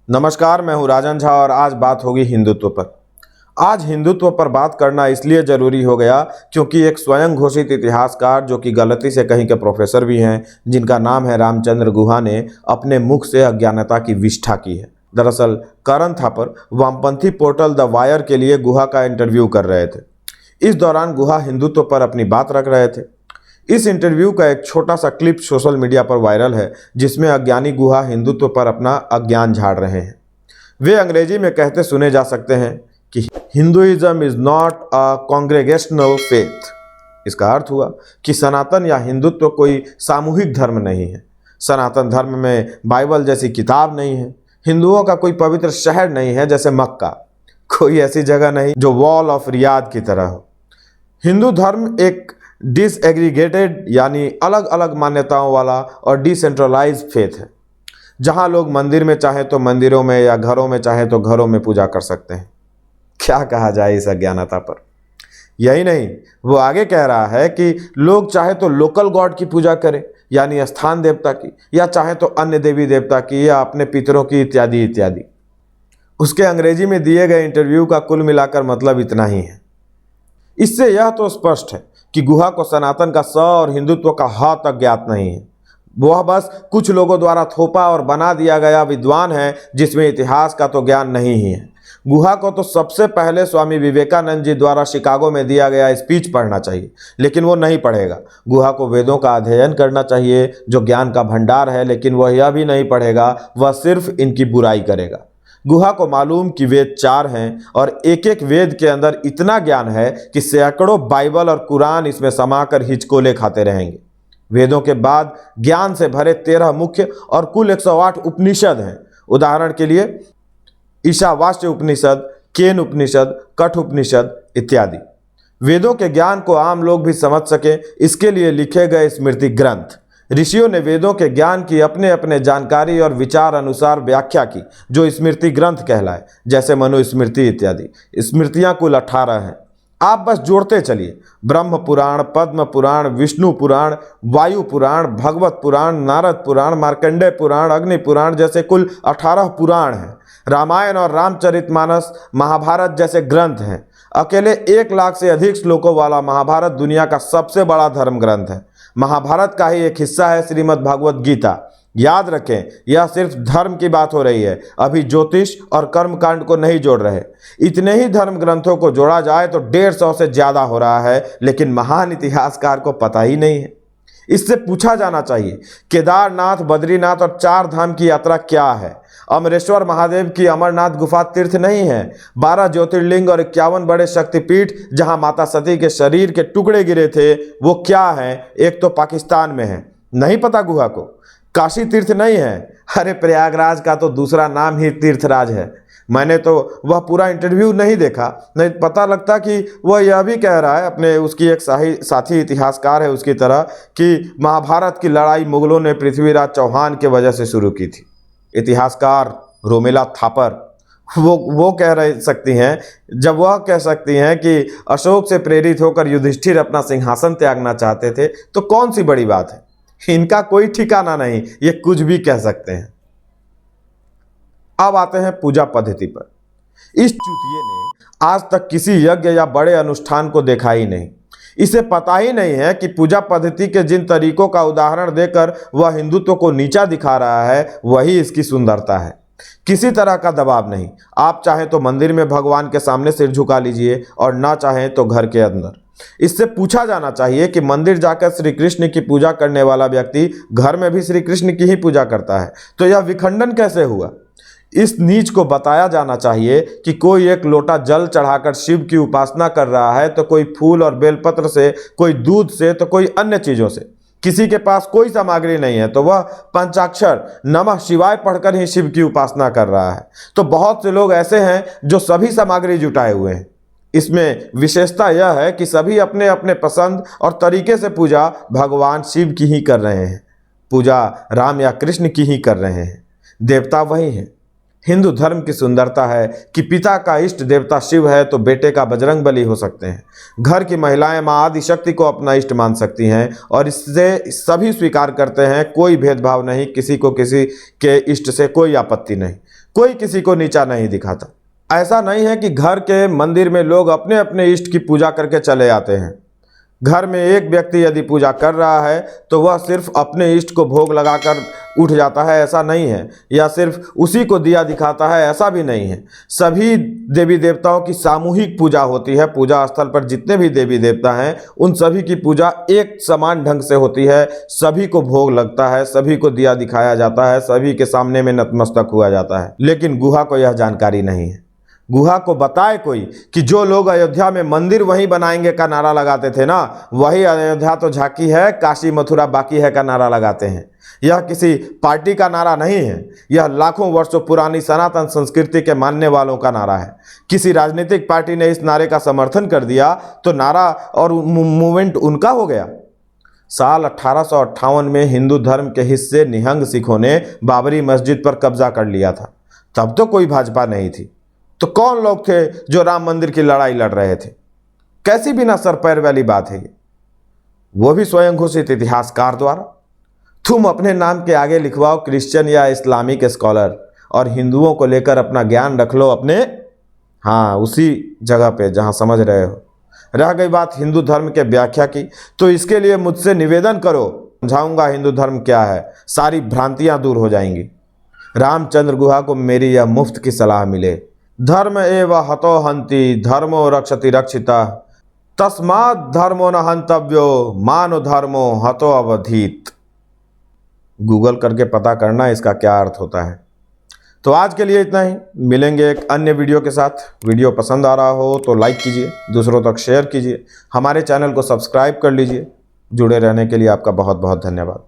नमस्कार, मैं हूं राजन झा और आज बात होगी हिंदुत्व पर। आज हिंदुत्व पर बात करना इसलिए ज़रूरी हो गया क्योंकि एक स्वयं घोषित इतिहासकार जो कि गलती से कहीं के प्रोफेसर भी हैं, जिनका नाम है रामचंद्र गुहा ने अपने मुख से अज्ञानता की विष्ठा की है। दरअसल करण थापर वामपंथी पोर्टल द वायर के लिए गुहा का इंटरव्यू कर रहे थे। इस दौरान गुहा हिंदुत्व पर अपनी बात रख रहे थे। इस इंटरव्यू का एक छोटा सा क्लिप सोशल मीडिया पर वायरल है, जिसमें अज्ञानी गुहा हिंदुत्व पर अपना अज्ञान झाड़ रहे हैं। वे अंग्रेजी में कहते सुने जा सकते हैं कि Hinduism is not a congregational faith. इसका अर्थ हुआ कि सनातन या हिंदुत्व कोई सामूहिक धर्म नहीं है। सनातन धर्म में बाइबल जैसी किताब नहीं है। हिंदुओं का कोई पवित्र शहर नहीं है जैसे मक्का। कोई ऐसी जगह नहीं जो वॉल ऑफ रियाद की तरह हो। हिंदू धर्म एक डिसएग्रीगेटेड यानी अलग अलग मान्यताओं वाला और डिसेंट्रलाइज्ड फेथ है, जहां लोग मंदिर में चाहे तो मंदिरों में या घरों में चाहे तो घरों में पूजा कर सकते हैं। क्या कहा जाए इस अज्ञानता पर। यही नहीं, वो आगे कह रहा है कि लोग चाहे तो लोकल गॉड की पूजा करें यानी स्थान देवता की, या चाहे तो अन्य देवी देवता की या अपने पितरों की इत्यादि इत्यादि। उसके अंग्रेजी में दिए गए इंटरव्यू का कुल मिलाकर मतलब इतना ही है। इससे यह तो स्पष्ट है कि गुहा को सनातन का स और हिंदुत्व का ह तक ज्ञात नहीं है। वह बस कुछ लोगों द्वारा थोपा और बना दिया गया विद्वान है, जिसमें इतिहास का तो ज्ञान नहीं ही है। गुहा को तो सबसे पहले स्वामी विवेकानंद जी द्वारा शिकागो में दिया गया स्पीच पढ़ना चाहिए, लेकिन वो नहीं पढ़ेगा। गुहा को वेदों का अध्ययन करना चाहिए जो ज्ञान का भंडार है, लेकिन वह यह भी नहीं पढ़ेगा, वह सिर्फ इनकी बुराई करेगा। गुहा को मालूम कि वेद 4 हैं और एक एक वेद के अंदर इतना ज्ञान है कि सैकड़ों बाइबल और कुरान इसमें समाकर हिचकोले खाते रहेंगे। वेदों के बाद ज्ञान से भरे 13 मुख्य और कुल 108 उपनिषद हैं। उदाहरण के लिए ईशावास्य उपनिषद, केन उपनिषद, कठ उपनिषद इत्यादि। वेदों के ज्ञान को आम लोग भी समझ सके, इसके लिए लिखे गए स्मृति ग्रंथ। ऋषियों ने वेदों के ज्ञान की अपने अपने जानकारी और विचार अनुसार व्याख्या की, जो स्मृति ग्रंथ कहलाए, जैसे मनुस्मृति इत्यादि। स्मृतियां कुल 18 हैं। आप बस जोड़ते चलिए। ब्रह्म पुराण, पद्म पुराण, विष्णु पुराण, वायु पुराण, भगवत पुराण, नारद पुराण, मार्कंडेय पुराण, अग्नि पुराण जैसे कुल 18 पुराण हैं। रामायण और रामचरितमानस, महाभारत जैसे ग्रंथ हैं। अकेले 1 लाख से अधिक श्लोकों वाला महाभारत दुनिया का सबसे बड़ा धर्म ग्रंथ है। महाभारत का ही एक हिस्सा है श्रीमद् भागवत गीता। याद रखें, यह सिर्फ धर्म की बात हो रही है, अभी ज्योतिष और कर्मकांड को नहीं जोड़ रहे। इतने ही धर्म ग्रंथों को जोड़ा जाए तो 150 से ज़्यादा हो रहा है, लेकिन महान इतिहासकार को पता ही नहीं है। इससे पूछा जाना चाहिए, केदारनाथ, बद्रीनाथ और 4 धाम की यात्रा क्या है? अमरेश्वर महादेव की अमरनाथ गुफा तीर्थ नहीं है। 12 ज्योतिर्लिंग और 51 बड़े शक्तिपीठ जहां माता सती के शरीर के टुकड़े गिरे थे, वो क्या है? एक तो पाकिस्तान में है, नहीं पता गुहा को। काशी तीर्थ नहीं है। अरे प्रयागराज का तो दूसरा नाम ही तीर्थराज है। मैंने तो वह पूरा इंटरव्यू नहीं देखा, नहीं पता लगता कि वह यह भी कह रहा है, अपने उसकी एक साथी इतिहासकार है उसकी तरह, कि महाभारत की लड़ाई मुगलों ने पृथ्वीराज चौहान के वजह से शुरू की थी। इतिहासकार रोमेला थापर वो सकती हैं, जब वह कह सकती हैं कि अशोक से प्रेरित होकर युधिष्ठिर अपना सिंहासन त्यागना चाहते थे, तो कौन सी बड़ी बात है? इनका कोई ठिकाना नहीं, ये कुछ भी कह सकते हैं। अब आते हैं पूजा पद्धति पर। इस चूतिए ने आज तक किसी यज्ञ या बड़े अनुष्ठान को देखा ही नहीं। इसे पता ही नहीं है कि पूजा पद्धति के जिन तरीकों का उदाहरण देकर वह हिंदुत्व को नीचा दिखा रहा है, वही इसकी सुंदरता है। किसी तरह का दबाव नहीं। आप चाहें तो मंदिर में भगवान के सामने सिर झुका लीजिए और ना चाहें तो घर के अंदर। इससे पूछा जाना चाहिए कि मंदिर जाकर श्री कृष्ण की पूजा करने वाला व्यक्ति घर में भी श्री कृष्ण की ही पूजा करता है, तो यह विखंडन कैसे हुआ? इस नीच को बताया जाना चाहिए कि कोई एक लोटा जल चढ़ाकर शिव की उपासना कर रहा है, तो कोई फूल और बेलपत्र से, कोई दूध से, तो कोई अन्य चीज़ों से। किसी के पास कोई सामग्री नहीं है तो वह पंचाक्षर नमः शिवाय पढ़कर ही शिव की उपासना कर रहा है। तो बहुत से लोग ऐसे हैं जो सभी सामग्री जुटाए हुए हैं। इसमें विशेषता यह है कि सभी अपने अपने पसंद और तरीके से पूजा भगवान शिव की ही कर रहे हैं, पूजा राम या कृष्ण की ही कर रहे हैं। देवता वही हैं। हिंदू धर्म की सुंदरता है कि पिता का इष्ट देवता शिव है तो बेटे का बजरंग बली हो सकते हैं। घर की महिलाएं मां आदिशक्ति को अपना इष्ट मान सकती हैं और इससे सभी स्वीकार करते हैं। कोई भेदभाव नहीं, किसी को किसी के इष्ट से कोई आपत्ति नहीं। कोई किसी को नीचा नहीं दिखाता। ऐसा नहीं है कि घर के मंदिर में लोग अपने अपने इष्ट की पूजा करके चले आते हैं। घर में एक व्यक्ति यदि पूजा कर रहा है तो वह सिर्फ अपने इष्ट को भोग लगाकर उठ जाता है, ऐसा नहीं है, या सिर्फ उसी को दिया दिखाता है, ऐसा भी नहीं है। सभी देवी देवताओं की सामूहिक पूजा होती है। पूजा स्थल पर जितने भी देवी देवता हैं उन सभी की पूजा एक समान ढंग से होती है। सभी को भोग लगता है, सभी को दिया दिखाया जाता है, सभी के सामने में नतमस्तक हुआ जाता है। लेकिन गुहा को यह जानकारी नहीं है। गुहा को बताए कोई कि जो लोग अयोध्या में मंदिर वहीं बनाएंगे का नारा लगाते थे ना, वही अयोध्या तो झांकी है, काशी मथुरा बाकी है का नारा लगाते हैं। यह किसी पार्टी का नारा नहीं है, यह लाखों वर्षों पुरानी सनातन संस्कृति के मानने वालों का नारा है। किसी राजनीतिक पार्टी ने इस नारे का समर्थन कर दिया तो नारा और मूवमेंट उनका हो गया। साल 1858 में हिंदू धर्म के हिस्से निहंग सिखों ने बाबरी मस्जिद पर कब्जा कर लिया था। तब तो कोई भाजपा नहीं थी, तो कौन लोग थे जो राम मंदिर की लड़ाई लड़ रहे थे? कैसी बिना सर पैर वाली बात है ये, वो भी स्वयं घोषित इतिहासकार द्वारा। तुम अपने नाम के आगे लिखवाओ क्रिश्चियन या इस्लामिक स्कॉलर और हिंदुओं को लेकर अपना ज्ञान रख लो अपने, हाँ, उसी जगह पे जहाँ समझ रहे हो। रह गई बात हिंदू धर्म के व्याख्या की, तो इसके लिए मुझसे निवेदन करो, समझाऊंगा हिंदू धर्म क्या है, सारी भ्रांतियां दूर हो जाएंगी। रामचंद्र गुहा को मेरी यह मुफ्त की सलाह मिले, धर्म एव हतो हंति धर्मो रक्षति रक्षिता तस्मात् धर्मो न हंतव्यो मानो धर्मो हतो अवधीत। गूगल करके पता करना इसका क्या अर्थ होता है। तो आज के लिए इतना ही, मिलेंगे एक अन्य वीडियो के साथ। वीडियो पसंद आ रहा हो तो लाइक कीजिए, दूसरों तक शेयर कीजिए, हमारे चैनल को सब्सक्राइब कर लीजिए। जुड़े रहने के लिए आपका बहुत बहुत धन्यवाद।